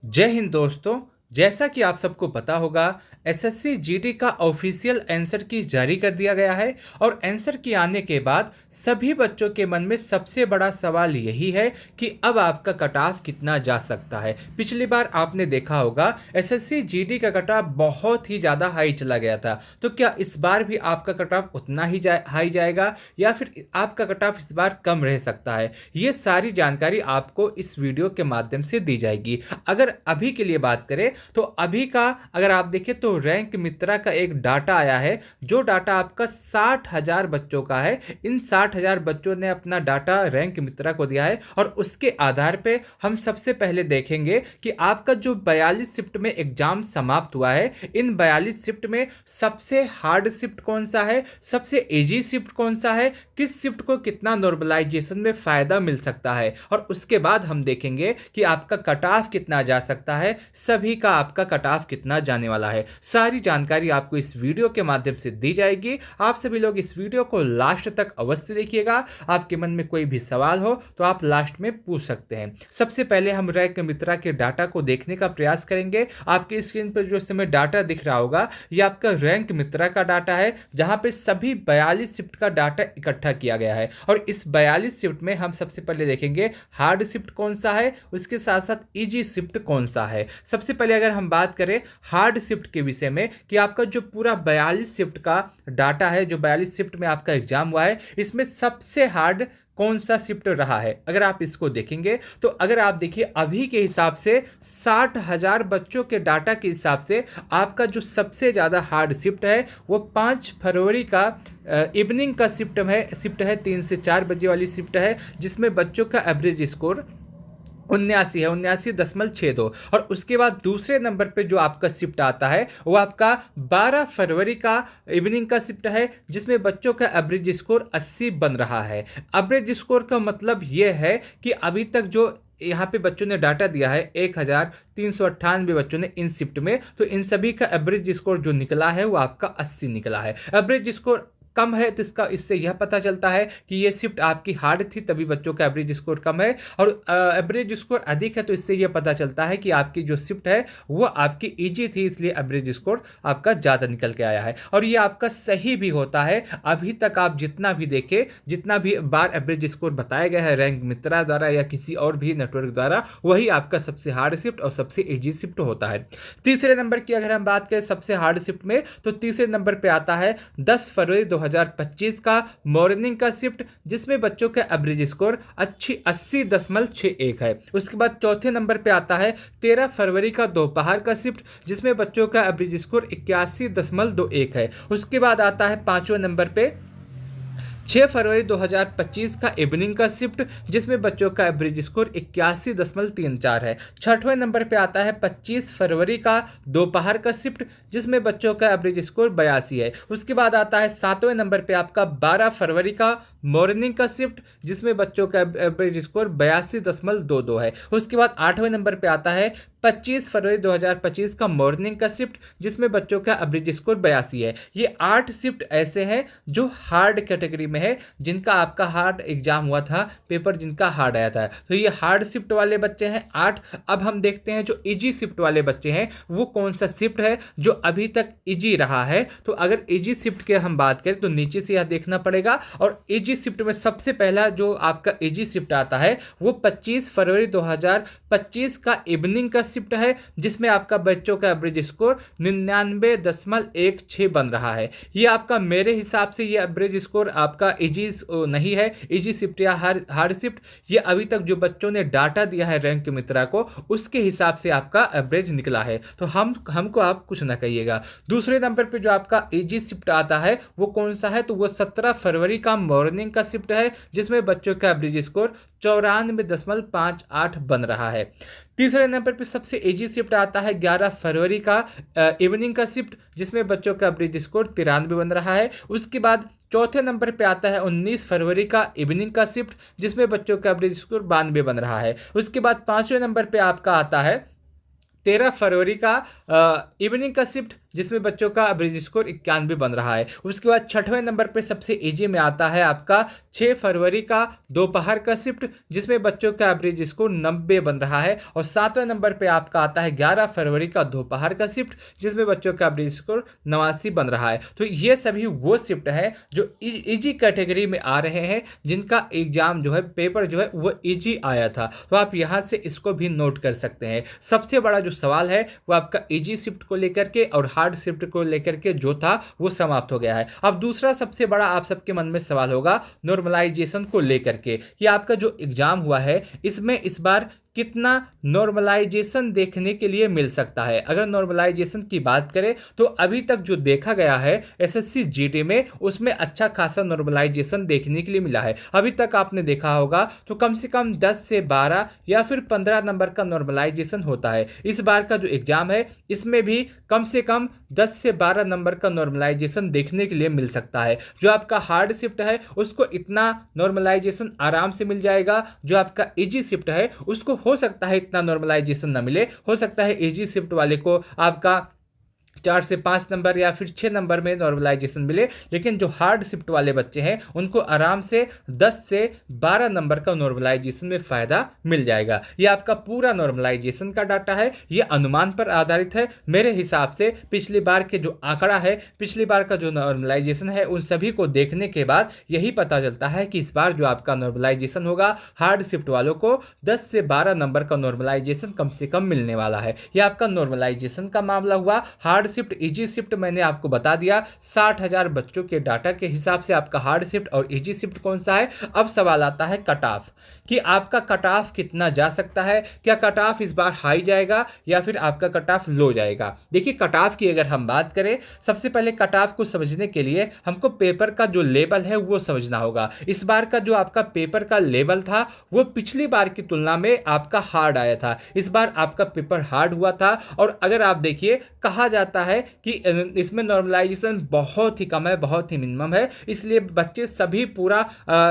जय हिंद दोस्तों। जैसा कि आप सबको पता होगा, एसएससी जीडी का ऑफिशियल आंसर की जारी कर दिया गया है। और आंसर की आने के बाद सभी बच्चों के मन में सबसे बड़ा सवाल यही है कि अब आपका कट ऑफ कितना जा सकता है। पिछली बार आपने देखा होगा एसएससी जीडी का कट ऑफ बहुत ही ज़्यादा हाई चला गया था। तो क्या इस बार भी आपका कट ऑफ उतना ही हाई जाएगा या फिर आपका कट ऑफ इस बार कम रह सकता है? ये सारी जानकारी आपको इस वीडियो के माध्यम से दी जाएगी। अगर अभी के लिए बात करें तो अभी का अगर आप देखें तो रैंक मित्रा का एक डाटा आया है, जो डाटा आपका 60,000 बच्चों का है। इन 60,000 बच्चों ने अपना डाटा रैंक मित्रा को दिया है और उसके आधार पे हम सबसे पहले देखेंगे कि आपका जो 42 शिफ्ट में एग्जाम समाप्त हुआ है, इन 42 शिफ्ट में सबसे हार्ड शिफ्ट कौन सा है, सबसे इजी शिफ्ट कौन सा है, किस शिफ्ट को कितना नॉर्मलाइजेशन में फायदा मिल सकता है, और उसके बाद हम देखेंगे कि आपका कट ऑफ कितना जा सकता है, सभी का आपका कट ऑफ कितना जाने वाला है। सारी जानकारी आपको इस वीडियो के माध्यम से दी जाएगी। आप सभी लोग इस वीडियो को लास्ट तक अवश्य देखिएगा। आपके मन में कोई भी सवाल हो तो आप लास्ट में पूछ सकते हैं। सबसे पहले हम रैंक मित्रा के डाटा को देखने का प्रयास करेंगे। आपकी स्क्रीन पर जो इस समय डाटा दिख रहा होगा, यह आपका रैंक मित्रा का डाटा है, जहां पे सभी 42 शिफ्ट का डाटा इकट्ठा किया गया है। और इस 42 शिफ्ट में हम सबसे पहले देखेंगे हार्ड शिफ्ट कौन सा है, उसके साथ साथ इजी शिफ्ट कौन सा है। सबसे पहले अगर हम बात करें हार्ड शिफ्ट के विषय में कि आपका जो पूरा 42 शिफ्ट का डाटा है, जो 42 शिफ्ट में आपका एग्जाम हुआ है, इसमें सबसे हार्ड कौन सा शिफ्ट रहा है। अगर आप इसको देखेंगे तो अगर आप देखिए अभी के हिसाब से 60,000 बच्चों के डाटा के हिसाब से आपका जो सबसे ज़्यादा हार्ड शिफ्ट है वो 5 फरवरी का इवनिंग का शिफ्ट है 3 से 4 बजे वाली शिफ्ट है, जिसमें बच्चों का एवरेज स्कोर 79 है, 79.62। और उसके बाद दूसरे नंबर पे जो आपका शिफ्ट आता है वो आपका 12 फरवरी का इवनिंग का शिफ्ट है, जिसमें बच्चों का एवरेज स्कोर 80 बन रहा है। एवरेज स्कोर का मतलब ये है कि अभी तक जो यहाँ पे बच्चों ने डाटा दिया है 1,398 बच्चों ने इन शिफ्ट में, तो इन सभी का एवरेज स्कोर जो निकला है वो आपका 80 निकला है। एवरेज स्कोर कम है तो इससे यह पता चलता है कि ये शिफ्ट आपकी हार्ड थी, तभी बच्चों का एवरेज स्कोर कम है। और एवरेज स्कोर अधिक है तो इससे यह पता चलता है कि आपकी जो शिफ्ट है वो आपकी इजी थी, इसलिए एवरेज स्कोर आपका ज़्यादा निकल के आया है। और ये आपका सही भी होता है। अभी तक आप जितना भी देखें, जितना भी बार एवरेज स्कोर बताया गया है रैंक मित्रा द्वारा या किसी और भी नेटवर्क द्वारा, वही आपका सबसे हार्ड शिफ्ट और सबसे इजी शिफ्ट होता है। तीसरे नंबर की अगर हम बात करें सबसे हार्ड शिफ्ट में, तो तीसरे नंबर पर आता है 10 फरवरी 2025 का मॉर्निंग का शिफ्ट, जिसमें बच्चों का एवरेज स्कोर 80.61 है। उसके बाद चौथे नंबर पे आता है 13 फरवरी का दोपहर का शिफ्ट, जिसमें बच्चों का एवरेज स्कोर 81.21 है। उसके बाद आता है पांचवें नंबर पे 6 फरवरी 2025 का इवनिंग का शिफ्ट, जिसमें बच्चों का एवरेज स्कोर 81.34 है। छठवें नंबर पे आता है 25 फरवरी का दोपहर का शिफ्ट, जिसमें बच्चों का एवरेज स्कोर 82 है। उसके बाद आता है सातवें नंबर पे आपका 12 फरवरी का मॉर्निंग का शिफ्ट, जिसमें बच्चों का एवरेज स्कोर 82.22 है। उसके बाद आठवें नंबर पे आता है 25 फरवरी 2025 का मॉर्निंग का शिफ्ट, जिसमें बच्चों का एवरेज स्कोर 82 है। ये 8 शिफ्ट ऐसे हैं जो हार्ड कैटेगरी में है, जिनका आपका हार्ड एग्जाम हुआ था, पेपर जिनका हार्ड आया था। तो ये हार्ड शिफ्ट वाले बच्चे हैं 8। अब हम देखते हैं जो इजी शिफ्ट वाले बच्चे हैं वो कौन सा शिफ्ट है जो अभी तक इजी रहा है। तो अगर इजी शिफ्ट की हम बात करें तो नीचे से यह देखना पड़ेगा, और इजी शिफ्ट में सबसे पहला जो आपका इजी शिफ्ट आता है वो 25 फरवरी 2025 का इवनिंग का शिफ्ट है, जिसमें आपका बच्चों का एवरेज स्कोर 99.16 बन रहा है। ये आपका मेरे हिसाब से ये एवरेज स्कोर आपका इजी नहीं है, इजी शिफ्ट या हार्ड शिफ्ट। ये अभी तक जो बच्चों ने डाटा दिया है रैंक मित्रा को, उसके हिसाब से आपका एवरेज निकला है। तो हमको आप कुछ ना कहिएगा। दूसरे नंबर पे जो आपका इजी शिफ्ट आता है वो कौन सा है, तो वो 17 फरवरी का मॉर्निंग का शिफ्ट है, जिसमें बच्चों का एवरेज स्कोर 94.58 बन रहा है। तीसरे नंबर पर सबसे इजी शिफ्ट आता है 11 फरवरी का इवनिंग का शिफ्ट, जिसमें बच्चों का एवरेज स्कोर 93 बन रहा है। उसके बाद चौथे नंबर पे आता है 19 फरवरी का इवनिंग का शिफ्ट, जिसमें बच्चों का एवरेज स्कोर 92 बन रहा है। उसके बाद पांचवें नंबर पे आपका आता है 13 फरवरी का इवनिंग का शिफ्ट, जिसमें बच्चों का एवरेज स्कोर 91 बन रहा है। उसके बाद 6वें नंबर पे सबसे इजी में आता है आपका 6 फरवरी का दोपहर का शिफ्ट, जिसमें बच्चों का एवरेज स्कोर 90 बन रहा है। और 7वें नंबर पे आपका आता है 11 फरवरी का दोपहर का शिफ्ट, जिसमें बच्चों का एवरेज स्कोर 89 बन रहा है। तो ये सभी वो शिफ्ट है जो इजी कैटेगरी में आ रहे हैं, जिनका एग्जाम जो है, पेपर जो है वो इजी आया था। तो आप यहाँ से इसको भी नोट कर सकते हैं। सबसे बड़ा जो सवाल है वो आपका इजी शिफ्ट को लेकर के और हार्ड शिफ्ट को लेकर के जो था वो समाप्त हो गया है। अब दूसरा सबसे बड़ा आप सबके मन में सवाल होगा नॉर्मलाइजेशन को लेकर के, कि आपका जो एग्जाम हुआ है इसमें इस बार कितना नॉर्मलाइजेशन देखने के लिए मिल सकता है। अगर नॉर्मलाइजेशन की बात करें तो अभी तक जो देखा गया है एसएससी जीडी में, उसमें अच्छा खासा नॉर्मलाइजेशन देखने के लिए मिला है। अभी तक आपने देखा होगा तो कम से कम 10 से 12 या फिर 15 नंबर का नॉर्मलाइजेशन होता है। इस बार का जो एग्जाम है इसमें भी कम से कम 10 से 12 नंबर का नॉर्मलाइजेशन देखने के लिए मिल सकता है। जो आपका हार्ड शिफ्ट है उसको इतना नॉर्मलाइजेशन आराम से मिल जाएगा, जो आपका इजी शिफ्ट है उसको हो सकता है इतना नॉर्मलाइजेशन ना मिले। हो सकता है इजी शिफ्ट वाले को आपका 4 से 5 नंबर या फिर 6 नंबर में नॉर्मलाइजेशन मिले, लेकिन जो हार्ड शिफ्ट वाले बच्चे हैं उनको आराम से 10 से 12 नंबर का नॉर्मलाइजेशन में फ़ायदा मिल जाएगा। ये आपका पूरा नॉर्मलाइजेशन का डाटा है, ये अनुमान पर आधारित है। मेरे हिसाब से पिछली बार के जो आंकड़ा है, पिछली बार का जो नॉर्मलाइजेशन है, उन सभी को देखने के बाद यही पता चलता है कि इस बार जो आपका नॉर्मलाइजेशन होगा, हार्ड शिफ्ट वालों को 10 से 12 नंबर का नॉर्मलाइजेशन कम से कम मिलने वाला है। यह आपका नॉर्मलाइजेशन का मामला हुआ। हार्ड शिफ्ट इजी शिफ्ट मैंने आपको बता दिया, 60,000 बच्चों के डाटा के हिसाब से आपका हार्ड शिफ्ट और इजी शिफ्ट कौन सा है। अब सवाल आता है कट ऑफ, कि आपका कट ऑफ कितना जा सकता है। क्या कट ऑफ इस बार हाई जाएगा या फिर आपका कट ऑफ लो जाएगा। देखिए कट ऑफ की अगर हम बात करें, सबसे पहले कट ऑफ को समझने के लिए हमको पेपर का जो लेवल है वो समझना होगा। इस बार का जो आपका पेपर का लेवल था वो पिछली बार की तुलना में आपका हार्ड आया था। इस बार आपका पेपर हार्ड हुआ था। और अगर आप देखिए, कहा जाता है कि इसमें नॉर्मलाइजेशन बहुत ही कम है, बहुत ही मिनिमम है, इसलिए बच्चे सभी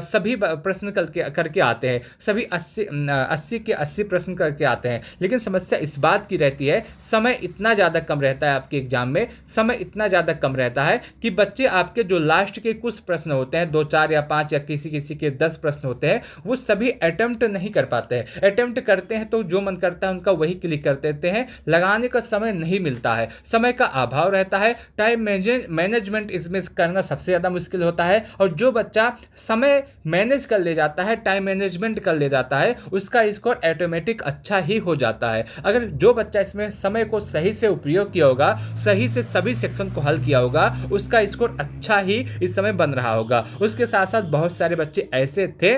सभी प्रश्न करके आते हैं। सभी 80 के 80 प्रश्न करके आते हैं। लेकिन समस्या इस बात की रहती है, समय इतना ज़्यादा कम रहता है आपके एग्जाम में, समय इतना ज़्यादा कम रहता है कि बच्चे आपके जो लास्ट के कुछ प्रश्न होते हैं, 2 4 या 5 या किसी किसी के 10 प्रश्न होते हैं, वो सभी अटेम्प्ट नहीं कर पाते हैं। अटेम्प्ट करते हैं तो जो मन करता है उनका वही क्लिक कर देते हैं, लगाने का समय नहीं मिलता है, समय का अभाव रहता है। टाइम मैनेजमेंट इसमें करना सबसे ज़्यादा मुश्किल होता है। और जो बच्चा समय मैनेज कर ले जाता है, टाइम मैनेजमेंट कर ले जाता है, उसका स्कोर ऑटोमेटिक अच्छा ही हो जाता है। अगर जो बच्चा इसमें समय को सही से उपयोग किया होगा, सही से सभी सेक्शन को हल किया होगा, उसका स्कोर अच्छा ही इस समय बन रहा होगा। उसके साथ साथ बहुत सारे बच्चे ऐसे थे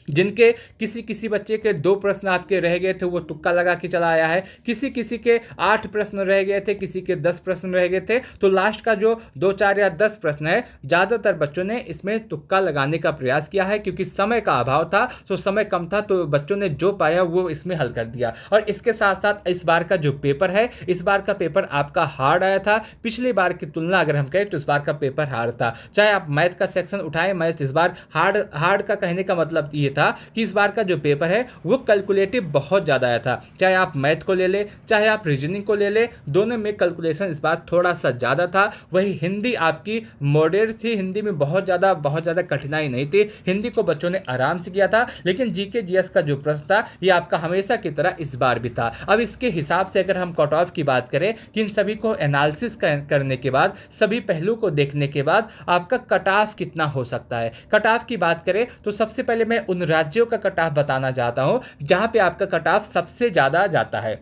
जिनके किसी किसी बच्चे के 2 प्रश्न आपके रह गए थे, वो तुक्का लगा के चला आया है। किसी किसी के 8 प्रश्न रह गए थे, किसी के 10 प्रश्न रह गए थे। तो लास्ट का जो 2 4 या 10 प्रश्न है, ज़्यादातर बच्चों ने इसमें तुक्का लगाने का प्रयास किया है, क्योंकि समय का अभाव था। तो समय कम था तो बच्चों ने जो पाया वो इसमें हल कर दिया। और इसके साथ साथ इस बार का जो पेपर है, इस बार का पेपर आपका हार्ड आया था। पिछली बार की तुलना अगर हम करें तो इस बार का पेपर हार्ड था। चाहे आप मैथ का सेक्शन उठाएं, मैथ इस बार हार्ड का कहने का मतलब ये था कि इस बार का जो पेपर है वो कैलकुलेटिव बहुत ज़्यादा आया था। चाहे आप मैथ को ले ले, चाहे आप रीजनिंग को ले ले, दोनों में कैलकुलेशन इस बार थोड़ा सा ज़्यादा था। वही हिंदी आपकी मॉडरेट थी, हिंदी में बहुत ज़्यादा कठिनाई नहीं थी। हिंदी को बच्चों ने आराम से किया था। लेकिन जीके जीएस का जो प्रश्न था ये आपका हमेशा की तरह इस बार भी था। अब इसके हिसाब से अगर हम कट ऑफ की बात करें, कि इन सभी को एनालिसिस करने के बाद, सभी पहलू को देखने के बाद आपका कट ऑफ कितना हो सकता है। कट ऑफ की बात करें तो सबसे पहले मैं उन राज्यों का कट ऑफ बताना चाहता हूं जहां पे आपका कट ऑफ सबसे ज्यादा जाता है।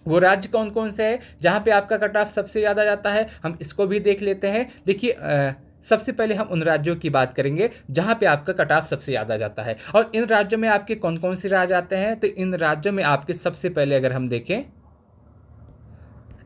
वो राज्य कौन कौन से हैं जहां पे आपका कट ऑफ सबसे ज्यादा जाता है, हम इसको भी देख लेते हैं। देखिए, सबसे पहले हम उन राज्यों की बात करेंगे जहां पे आपका कट ऑफ सबसे ज़्यादा जाता है। और इन राज्यों में आपके कौन कौन से राज्य आते हैं, तो इन राज्यों में आपके सबसे पहले अगर हम देखें,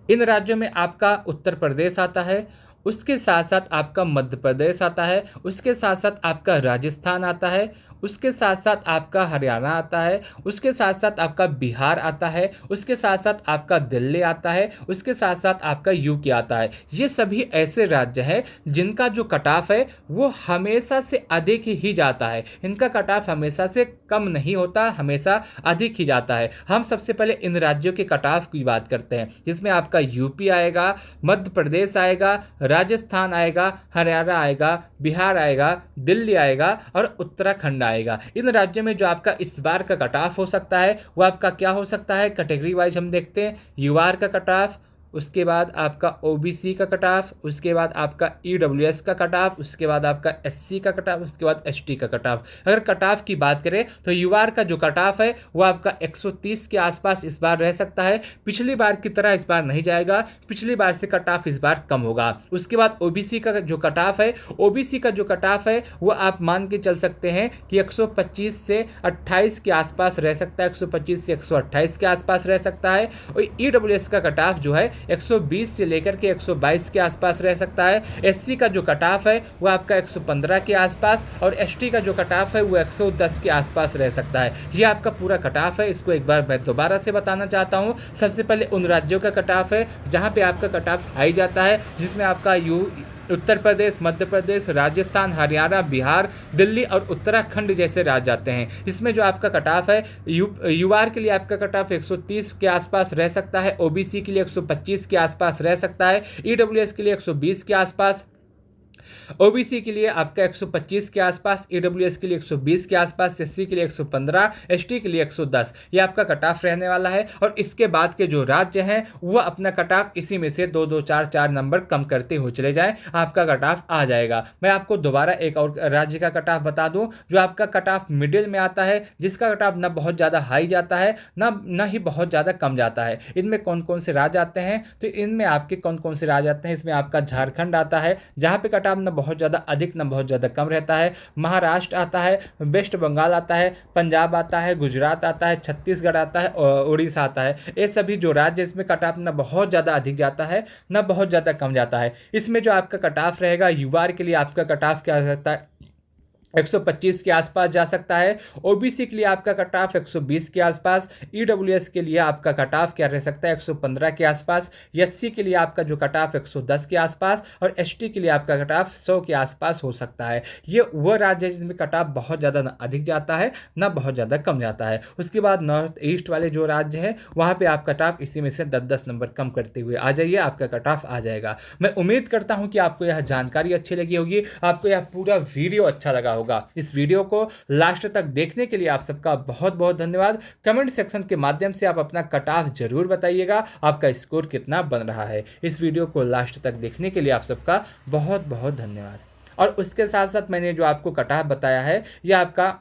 इन राज्यों में आपका उत्तर प्रदेश आता है, उसके साथ साथ आपका मध्य प्रदेश आता है, उसके साथ साथ आपका राजस्थान आता है, उसके साथ साथ आपका हरियाणा आता है, उसके साथ साथ आपका बिहार आता है, उसके साथ साथ आपका दिल्ली आता है, उसके साथ साथ आपका यूपी आता है। ये सभी ऐसे राज्य हैं जिनका जो कट ऑफ है वो हमेशा से अधिक ही जाता है। इनका कट ऑफ हमेशा से कम नहीं होता, हमेशा अधिक ही जाता है। हम सबसे पहले इन राज्यों के कट ऑफ की बात करते हैं, जिसमें आपका यूपी आएगा, मध्य प्रदेश आएगा, राजस्थान आएगा, हरियाणा आएगा, बिहार आएगा, दिल्ली आएगा और उत्तराखंड आएगा। इन राज्यों में जो आपका इस बार का कट ऑफ हो सकता है वो आपका क्या हो सकता है, कैटेगरी वाइज हम देखते हैं। यूआर का कट ऑफ, उसके बाद आपका ओबीसी का कट ऑफ, उसके बाद आपका ईडब्ल्यूएस का कट ऑफ, उसके बाद आपका एससी का कट ऑफ, उसके बाद एसटी का कट ऑफ। अगर कट ऑफ की बात करें तो यूआर का जो कट ऑफ है वो आपका 130 के आसपास इस बार रह सकता है। पिछली बार की तरह इस बार नहीं जाएगा, पिछली बार से कट ऑफ इस बार कम होगा। उसके बाद ओबीसी का जो कट ऑफ है, ओबीसी का जो कट ऑफ है वो आप मान के चल सकते हैं कि 125 से 28 के आसपास रह सकता है, 125 से 128 के आसपास रह सकता है। और ईडब्ल्यूएस का कट ऑफ जो है 120 से लेकर के 122 के आसपास रह सकता है। एससी का जो कट ऑफ है वो आपका 115 के आसपास और एसटी का जो कट ऑफ है वो 110 के आसपास रह सकता है। ये आपका पूरा कट ऑफ है। इसको एक बार मैं दोबारा से बताना चाहता हूँ। सबसे पहले उन राज्यों का कट ऑफ है जहाँ पे आपका कट ऑफ हाई जाता है, जिसमें आपका उत्तर प्रदेश, मध्य प्रदेश, राजस्थान, हरियाणा, बिहार, दिल्ली और उत्तराखंड जैसे राज्य आते हैं। इसमें जो आपका कट ऑफ है यूआर के लिए आपका कट ऑफ 130 के आसपास रह सकता है, ओबीसी के लिए 125 के आसपास रह सकता है, ईडब्ल्यूएस के लिए 120 के आसपास, ओबीसी के लिए आपका 125 के आसपास, ईडब्ल्यूएस के लिए 120 के आसपास, एससी के लिए 115, एसटी के लिए 110। ये आपका कट ऑफ रहने वाला है। और इसके बाद के जो राज्य हैं वो अपना कट ऑफ इसी में से 2 2 4 4 नंबर कम करते हुए चले जाएं, आपका कट ऑफ आ जाएगा। मैं आपको दोबारा एक और राज्य का कट ऑफ बता दूं जो आपका कट ऑफ मिडिल में आता है, जिसका कट ऑफ ना बहुत ज़्यादा हाई जाता है ना ही बहुत ज़्यादा कम जाता है। इनमें कौन कौन से राज्य आते हैं, तो इनमें आपके कौन कौन से राज्य आते हैं, इसमें आपका झारखंड आता है जहाँ पे कट ऑफ ना बहुत ज़्यादा अधिक ना बहुत ज़्यादा कम रहता है, महाराष्ट्र आता है, वेस्ट बंगाल आता है, पंजाब आता है, गुजरात आता है, छत्तीसगढ़ आता है, उड़ीसा आता है। ये सभी जो राज्य इसमें कट ऑफ ना बहुत ज़्यादा अधिक जाता है ना बहुत ज़्यादा कम जाता है। इसमें जो आपका कट ऑफ रहेगा यूआर के लिए आपका कट ऑफ क्या रहता है, 125 के आसपास जा सकता है। ओबीसी के लिए आपका कट ऑफ 120 के आसपास, ईडब्ल्यूएस के लिए आपका कट ऑफ क्या रह सकता है 115 के आसपास, एससी के लिए आपका जो कट ऑफ 110 के आसपास और एसटी के लिए आपका कट ऑफ 100 के आसपास हो सकता है। ये वो राज्य है जिसमें कट ऑफ बहुत ज़्यादा ना अधिक जाता है ना बहुत ज़्यादा कम जाता है। उसके बाद नॉर्थ ईस्ट वाले जो राज्य हैं वहाँ पर आप कट ऑफ इसी में से 10-10 नंबर कम करते हुए आ जाइए, आपका कट ऑफ आ जाएगा। मैं उम्मीद करता हूँ कि आपको यह जानकारी अच्छी लगी होगी, आपको यह पूरा वीडियो अच्छा लगा होगा। इस वीडियो को लास्ट तक देखने के लिए आप सबका बहुत बहुत धन्यवाद। कमेंट सेक्शन के माध्यम से आप अपना कट ऑफ जरूर बताइएगा, आपका स्कोर कितना बन रहा है। इस वीडियो को लास्ट तक देखने के लिए आप सबका बहुत बहुत धन्यवाद। और उसके साथ साथ मैंने जो आपको कट ऑफ बताया है यह आपका